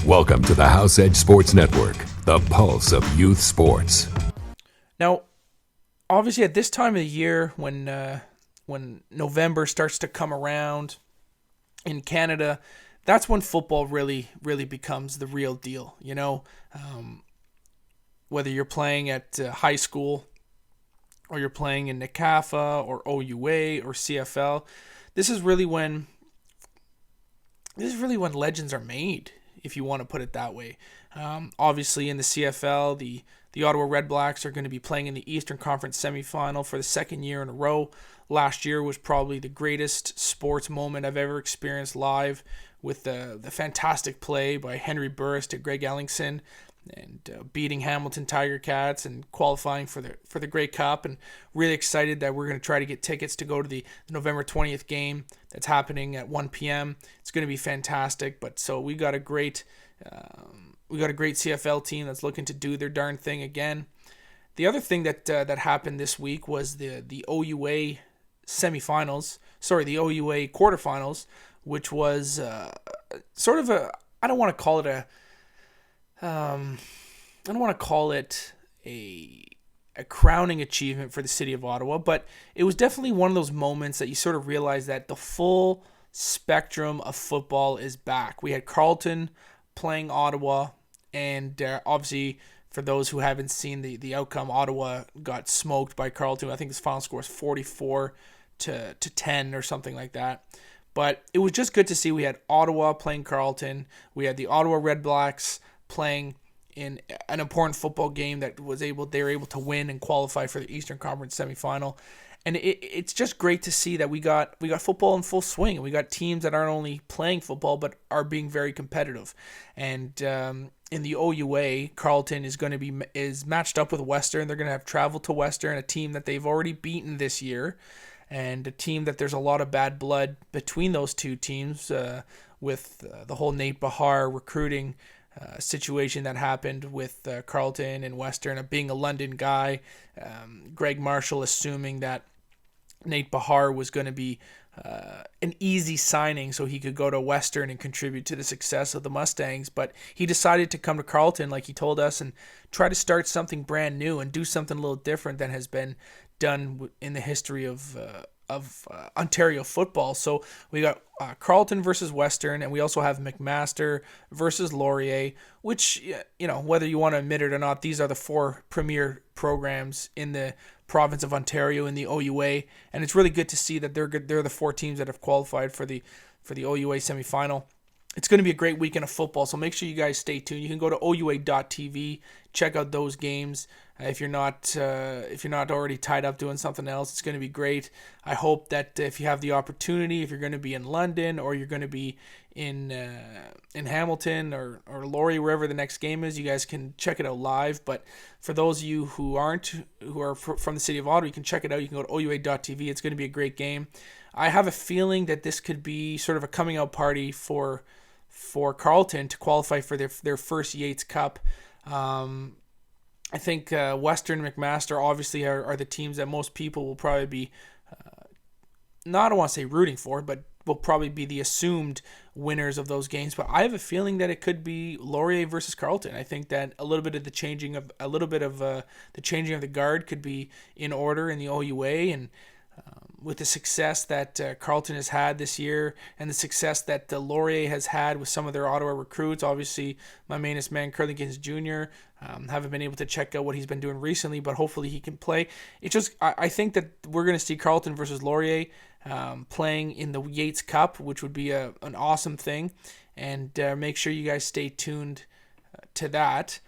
Welcome to the House Edge Sports Network, the pulse of youth sports. Now, obviously, at this time of the year, when November starts to come around in Canada, that's when football really becomes the real deal. Whether you're playing at high school or you're playing in NCAFA or OUA or CFL, this is really when legends are made, if you want to put it that way. Obviously, in the CFL, the Ottawa Redblacks are going to be playing in the Eastern Conference semifinal for the second year in a row. Last year was probably the greatest sports moment I've ever experienced live, with the fantastic play by Henry Burris to Greg Ellingson, and beating Hamilton Tiger Cats and qualifying for the Grey Cup. And really excited that we're going to try to get tickets to go to the November 20th game that's happening at 1 p.m. It's going to be fantastic. But so we got a great CFL team that's looking to do their darn thing again. The other thing that happened this week was the OUA semifinals. Sorry, the OUA quarterfinals, which was sort of a, I don't want to call it a crowning achievement for the city of Ottawa, but it was definitely one of those moments that you sort of realize that the full spectrum of football is back. We had Carleton playing Ottawa, and obviously, for those who haven't seen the outcome, Ottawa got smoked by Carleton. I think this final score is 44 to 10 or something like that. But it was just good to see. We had Ottawa playing Carleton. We had the Ottawa Redblacks playing in an important football game that they were able to win and qualify for the Eastern Conference semifinal. And it's just great to see that we got football in full swing, and we got teams that aren't only playing football but are being very competitive. And in the OUA, Carleton is matched up with Western. They're going to have travel to Western, a team that they've already beaten this year, and a team that there's a lot of bad blood between those two teams, with the whole Nate Bahar recruiting situation that happened with Carleton and Western, being a London guy. Greg Marshall assuming that Nate Bahar was going to be an easy signing so he could go to Western and contribute to the success of the Mustangs, but he decided to come to Carleton, like he told us, and try to start something brand new and do something a little different than has been done in the history of Ontario football. So we got Carleton versus Western, and we also have McMaster versus Laurier, which, whether you want to admit it or not, these are the four premier programs in the province of Ontario in the OUA, and it's really good to see that they're good. They're the four teams that have qualified for the OUA semifinal. It's going to be a great weekend of football, so make sure you guys stay tuned. You can go to oua.tv, check out those games. If you're not already tied up doing something else, it's going to be great. I hope that if you have the opportunity, if you're going to be in London or you're going to be in Hamilton or Laurier, wherever the next game is, you guys can check it out live. But for those of you who are from the city of Ottawa, you can check it out. You can go to oua.tv. It's going to be a great game. I have a feeling that this could be sort of a coming out party for Carleton to qualify for their first Yates Cup. I think Western and McMaster obviously are the teams that most people will probably be, I don't want to say rooting for, but will probably be the assumed winners of those games. But I have a feeling that it could be Laurier versus Carleton. I think that a little bit of the changing of the guard could be in order in the OUA, and with the success that Carleton has had this year and the success that Laurier has had with some of their Ottawa recruits. Obviously, my mainest man, Curlingans Jr., haven't been able to check out what he's been doing recently, but hopefully he can play. I think that we're going to see Carleton versus Laurier playing in the Yates Cup, which would be an awesome thing. And make sure you guys stay tuned to that.